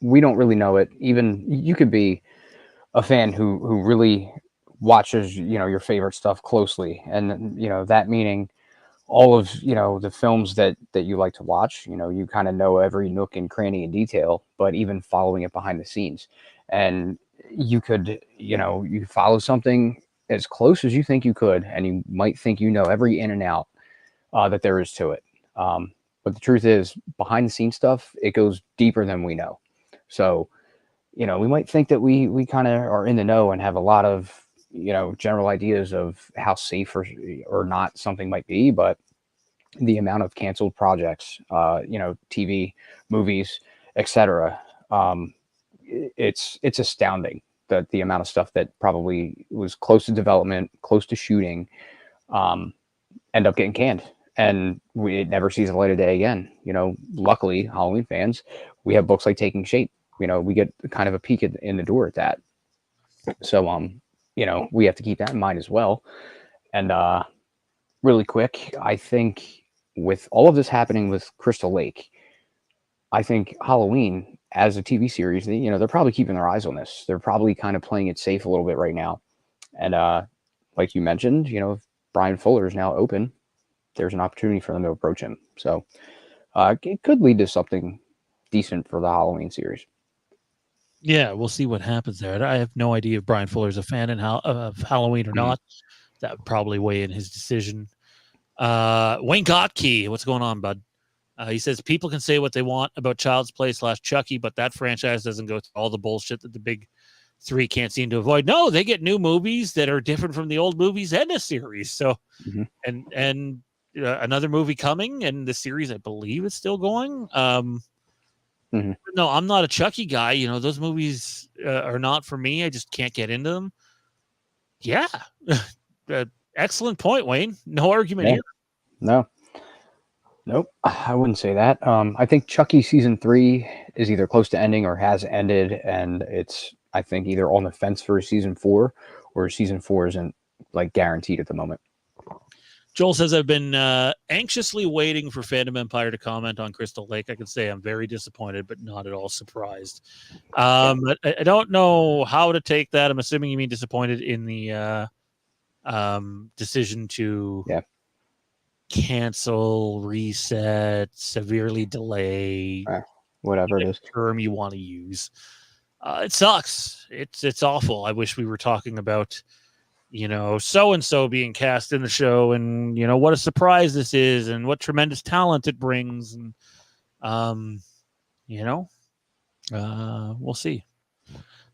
We don't really know it. Even you could be a fan who really watches, your favorite stuff closely. And, that meaning all of, the films that you like to watch, you kind of know every nook and cranny and detail, but even following it behind the scenes. And you could, you follow something as close as you think you could, and you might think every in and out that there is to it. But the truth is, behind the scenes stuff, it goes deeper than we know. So, we might think that we kind of are in the know and have a lot of, general ideas of how safe or not something might be, but the amount of canceled projects, TV, movies, etc. It's astounding that the amount of stuff that probably was close to development, close to shooting, end up getting canned. And it never sees the light of day again. Luckily, Halloween fans, we have books like Taking Shape. We get kind of a peek in the door at that. So, we have to keep that in mind as well. And really quick, I think with all of this happening with Crystal Lake, I think Halloween as a TV series, they're probably keeping their eyes on this. They're probably kind of playing it safe a little bit right now. And like you mentioned, if Bryan Fuller is now open, there's an opportunity for them to approach him. So it could lead to something decent for the Halloween series. Yeah, we'll see what happens there. I have no idea if Bryan Fuller is a fan of Halloween or not. That would probably weigh in his decision. Wayne Gotke, what's going on, bud? He says people can say what they want about Child's Play / Chucky, but that franchise doesn't go through all the bullshit that the big three can't seem to avoid. No, they get new movies that are different from the old movies and a series. So, and another movie coming, and the series, I believe, is still going. No, I'm not a Chucky guy. Those movies are not for me. I just can't get into them. Yeah. Excellent point, Wayne. No argument here. No. Nope. I wouldn't say that. I think Chucky season 3 is either close to ending or has ended. And it's, I think, either on the fence for season 4, or season 4 isn't like guaranteed at the moment. Joel says, I've been anxiously waiting for Fandom Empire to comment on Crystal Lake. I can say I'm very disappointed, but not at all surprised. I don't know how to take that. I'm assuming you mean disappointed in the decision to cancel, reset, severely delay, whatever it is. Term you want to use. It sucks. It's awful. I wish we were talking about, so and so being cast in the show, and what a surprise this is, and what tremendous talent it brings, and we'll see.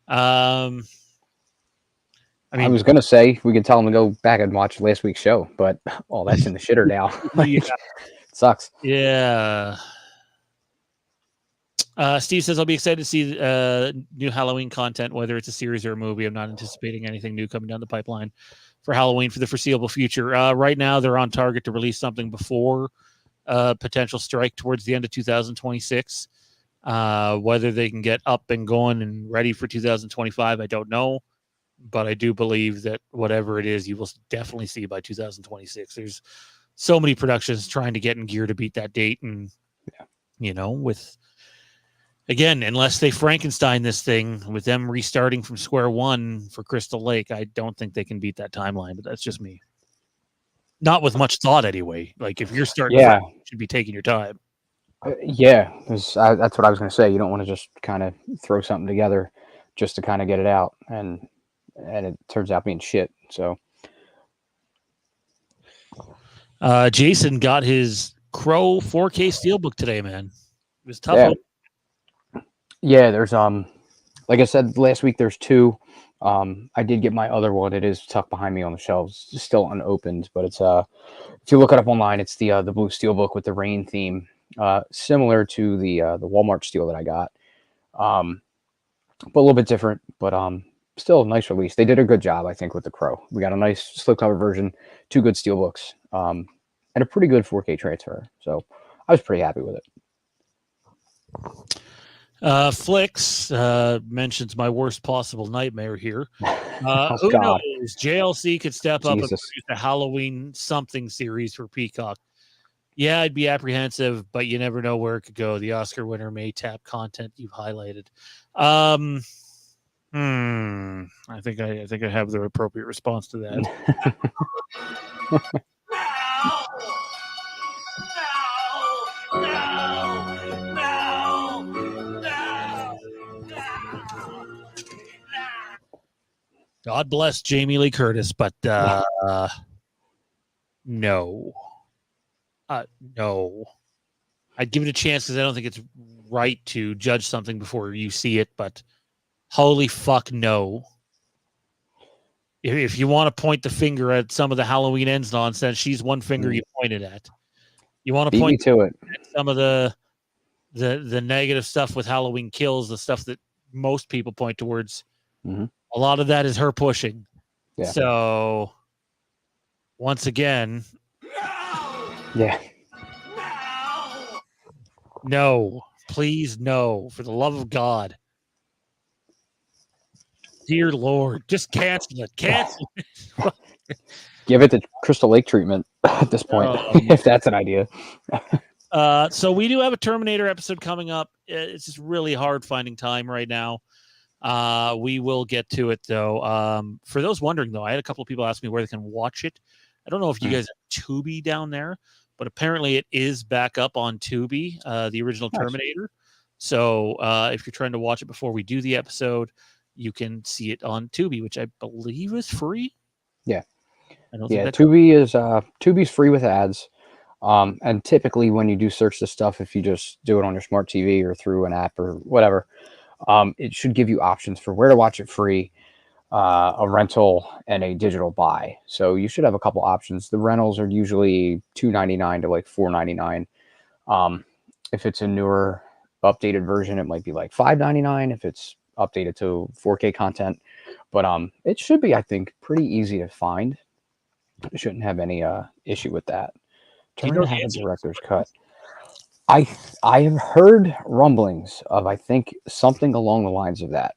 I was gonna say we could tell them to go back and watch last week's show, but all that's in the shitter now. It sucks. Yeah. Steve says, I'll be excited to see new Halloween content, whether it's a series or a movie. I'm not anticipating anything new coming down the pipeline for Halloween for the foreseeable future. Right now, they're on target to release something before potential strike towards the end of 2026. Whether they can get up and going and ready for 2025, I don't know. But I do believe that whatever it is, you will definitely see by 2026. There's so many productions trying to get in gear to beat that date. And, with... Again, unless they Frankenstein this thing with them restarting from square one for Crystal Lake, I don't think they can beat that timeline, but that's just me. Not with much thought anyway. Like if you're starting, you should be taking your time. That's what I was going to say. You don't want to just kind of throw something together just to kind of get it out, and it turns out being shit. So, Jason got his Crow 4K Steelbook today, man. It was tough. Yeah, there's like I said last week, there's 2. I did get my other one. It is tucked behind me on the shelves, still unopened, but it's if you look it up online, it's the blue Steelbook with the rain theme, similar to the Walmart Steel that I got, but a little bit different, but still a nice release. They did a good job, I think, with the Crow. We got a nice slipcover version, 2 good Steelbooks, and a pretty good 4K transfer. So I was pretty happy with it. Flicks mentions my worst possible nightmare here. Who God. knows? JLC could step up and Jesus. produce a Halloween something series for Peacock. Yeah, I'd be apprehensive, but you never know where it could go. The Oscar winner may tap content you've highlighted. I think I have the appropriate response to that. God bless Jamie Lee Curtis, but no. No. I'd give it a chance because I don't think it's right to judge something before you see it, but holy fuck no. If you want to point the finger at some of the Halloween Ends nonsense, she's one finger you pointed at. You want to point to it at some of the negative stuff with Halloween Kills, the stuff that most people point towards. Mm-hmm. A lot of that is her pushing. Yeah. So, once again, no, please, no, for the love of God. Dear Lord, just cancel it. Cancel it. Give it the Crystal Lake treatment at this point, if that's an idea. So we do have a Terminator episode coming up. It's just really hard finding time right now. We will get to it, though. For those wondering, though, I had a couple of people ask me where they can watch it. I don't know if you guys have Tubi down there, but apparently it is back up on Tubi, the original Terminator. So if you're trying to watch it before we do the episode, you can see it on Tubi, which I believe is free. Yeah. Tubi's free with ads. And typically when you do search the stuff, if you just do it on your smart TV or through an app or whatever, it should give you options for where to watch it free, a rental, and a digital buy. So you should have a couple options. The rentals are usually $2.99 to like $4.99. If it's a newer updated version, it might be like $5.99 if it's updated to 4K content. But it should be, I think, pretty easy to find. You shouldn't have any issue with that. Trying to have a director's cut. I have heard rumblings of, I think, something along the lines of that.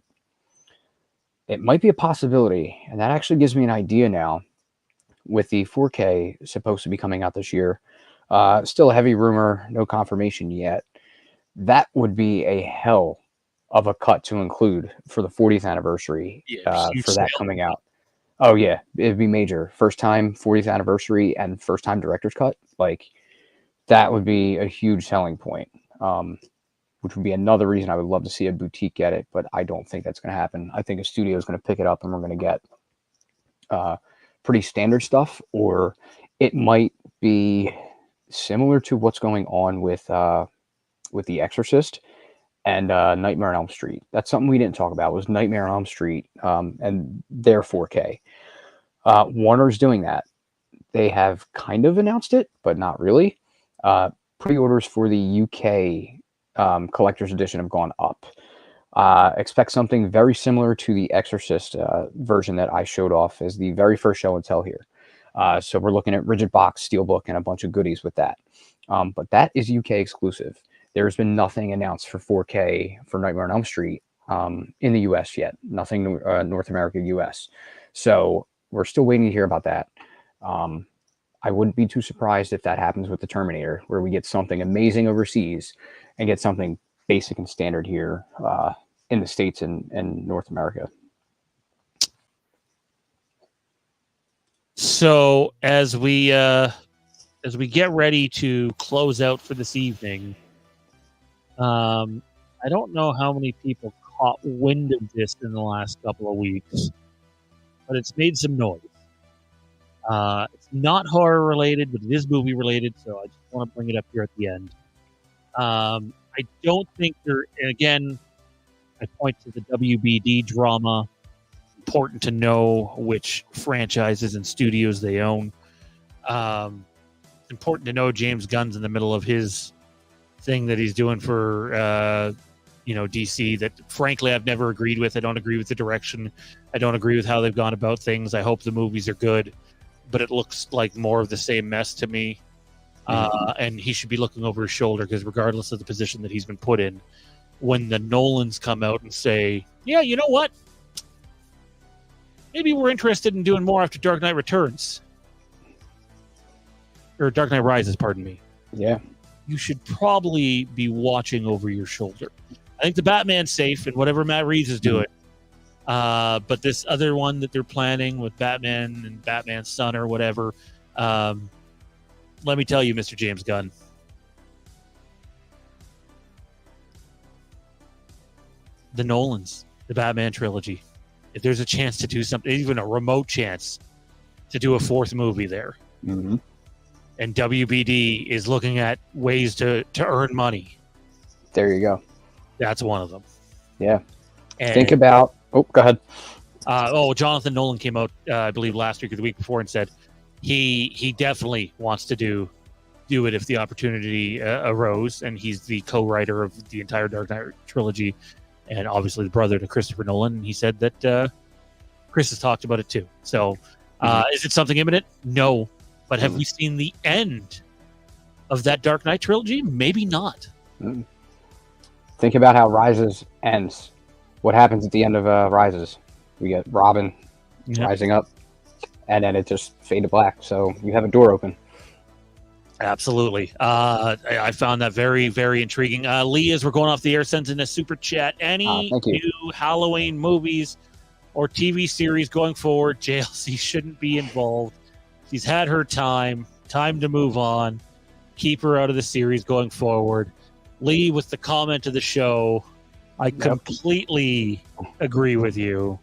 it might be a possibility, and that actually gives me an idea now. With the 4K supposed to be coming out this year, still a heavy rumor, no confirmation yet. That would be a hell of a cut to include for the 40th anniversary Huge for that sale. coming out. Oh yeah, it'd be major. First time 40th anniversary and first time director's cut. Like that would be a huge selling point. Which would be another reason I would love to see a boutique get it, but I don't think that's going to happen. I think a studio is going to pick it up and we're going to get pretty standard stuff, or it might be similar to what's going on with The Exorcist and Nightmare on Elm Street. That's something we didn't talk about, was Nightmare on Elm Street and their 4K. Warner's doing that. They have kind of announced it, but not really. Pre-orders for the UK collector's edition have gone up. Expect something very similar to the Exorcist version that I showed off as the very first show and tell here. So we're looking at rigid box, steelbook, and a bunch of goodies with that. But that is UK exclusive. There's been nothing announced for 4K for Nightmare on Elm Street in the US yet. Nothing North America, US. So we're still waiting to hear about that. I wouldn't be too surprised if that happens with the Terminator, where we get something amazing overseas and get something basic and standard here in the States and North America. So as we get ready to close out for this evening, I don't know how many people caught wind of this in the last couple of weeks, but it's made some noise. It's not horror related, but it is movie related, so I just want to bring it up here at the end. I don't think again, I point to the WBD drama. It's important to know which franchises and studios they own. It's important to know James Gunn's in the middle of his thing that he's doing for DC that frankly I've never agreed with. I don't agree with the direction. I don't agree with how they've gone about things. I hope the movies are good, but it looks like more of the same mess to me. And he should be looking over his shoulder, because regardless of the position that he's been put in, when the Nolans come out and say, yeah, you know what? Maybe we're interested in doing more after Dark Knight Returns. Or Dark Knight Rises, pardon me. Yeah. You should probably be watching over your shoulder. I think the Batman's safe and whatever Matt Reeves is doing. But this other one that they're planning with Batman and Batman's son or whatever, let me tell you, Mr. James Gunn, the Nolans, the Batman trilogy, if there's a chance to do something, even a remote chance to do a fourth movie there, and WBD is looking at ways to earn money, there you go. That's one of them. Yeah. And, think about... Oh, go ahead. Jonathan Nolan came out, I believe, last week or the week before and said he definitely wants to do it if the opportunity arose, and he's the co-writer of the entire Dark Knight trilogy, and obviously the brother to Christopher Nolan. And he said that Chris has talked about it too. So, is it something imminent? No, but have we seen the end of that Dark Knight trilogy? Maybe not. Think about how Rises ends. What happens at the end of Rises? We get Robin rising up, and then it just fade to black. So you have a door open. Absolutely. I found that very, very intriguing. Lee, as we're going off the air, sends in a super chat. Any new Halloween movies or TV series going forward? JLC shouldn't be involved. She's had her time. Time to move on. Keep her out of the series going forward. Lee, with the comment of the show, I completely agree with you.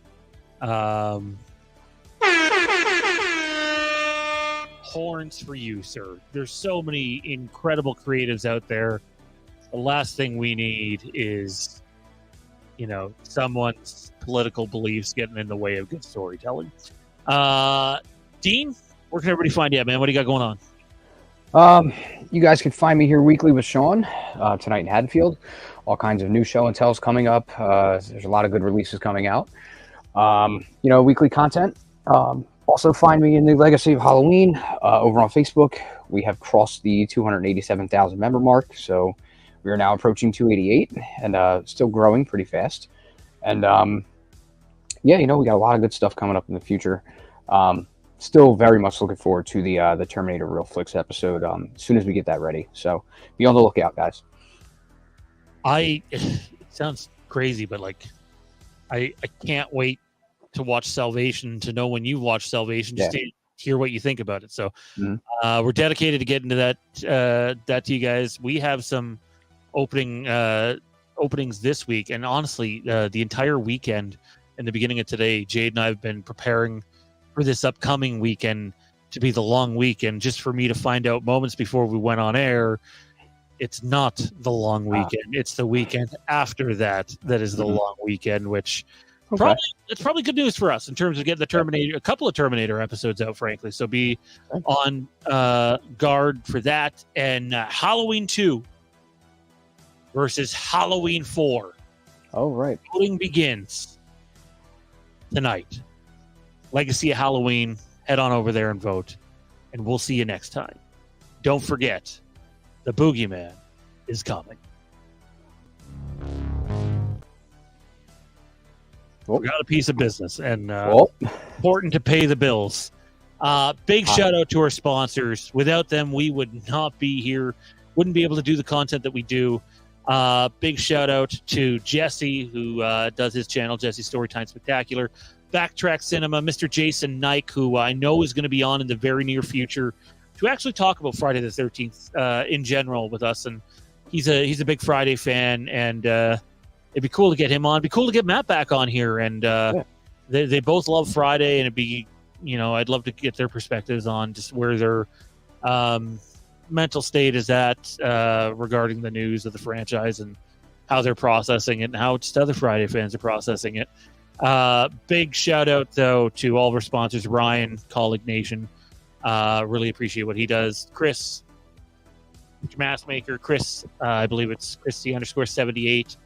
Horns for you, sir. There's so many incredible creatives out there. The last thing we need is, someone's political beliefs getting in the way of good storytelling. Dean, where can everybody find you at, man? What do you got going on? You guys can find me here weekly with Sean tonight in Haddonfield. All kinds of new show and tells coming up. There's a lot of good releases coming out. Weekly content. Also find me in the Legacy of Halloween over on Facebook. We have crossed the 287,000 member mark, so we are now approaching 288 and still growing pretty fast. And yeah, we got a lot of good stuff coming up in the future. Still very much looking forward to the Terminator Real Flicks episode as soon as we get that ready. So be on the lookout, guys. It sounds crazy, but like I can't wait to watch Salvation, to know when you watch Salvation, just to hear what you think about it. So we're dedicated to getting to that to you guys. We have some openings this week, and honestly, the entire weekend and the beginning of today, Jade and I have been preparing for this upcoming weekend to be the long weekend, just for me to find out moments before we went on air. It's not the long weekend. It's the weekend after that is the long weekend, which it's probably good news for us in terms of getting the Terminator, a couple of Terminator episodes out, frankly. So be on guard for that. And Halloween 2 versus Halloween 4. Oh, right. Voting begins tonight. Legacy of Halloween. Head on over there and vote. And we'll see you next time. Don't forget, the Boogeyman is coming. We got a piece of business, and important to pay the bills. Big shout out to our sponsors. Without them, we would not be here, wouldn't be able to do the content that we do. Big shout out to Jesse, who does his channel, Jesse Storytime Spectacular. Backtrack Cinema, Mr. Jason Nike, who I know is going to be on in the very near future to actually talk about Friday the 13th in general with us. And he's a big Friday fan, and it'd be cool to get him on. It'd be cool to get Matt back on here. And they both love Friday, and it'd be, I'd love to get their perspectives on just where their mental state is at regarding the news of the franchise and how they're processing it and how just other Friday fans are processing it. Big shout out, though, to all of our sponsors, Ryan, Colleague Nation. Really appreciate what he does. Chris, Mask Maker, Chris, I believe it's Christy_78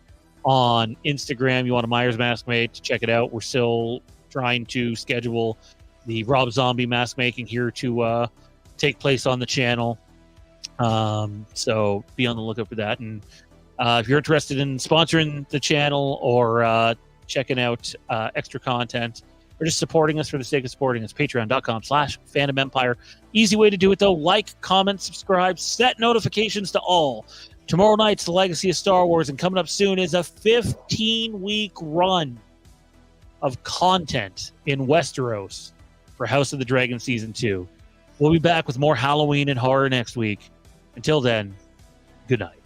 on Instagram. You want a Myers mask made, to check it out. We're still trying to schedule the Rob Zombie mask making here to take place on the channel. So be on the lookout for that. And if you're interested in sponsoring the channel or checking out extra content or just supporting us for the sake of supporting us, patreon.com/Fandom Empire. Easy way to do it, though. Like, comment, subscribe, set notifications to all. Tomorrow night's the Legacy of Star Wars, and coming up soon is a 15-week run of content in Westeros for House of the Dragon Season 2. We'll be back with more Halloween and horror next week. Until then, good night.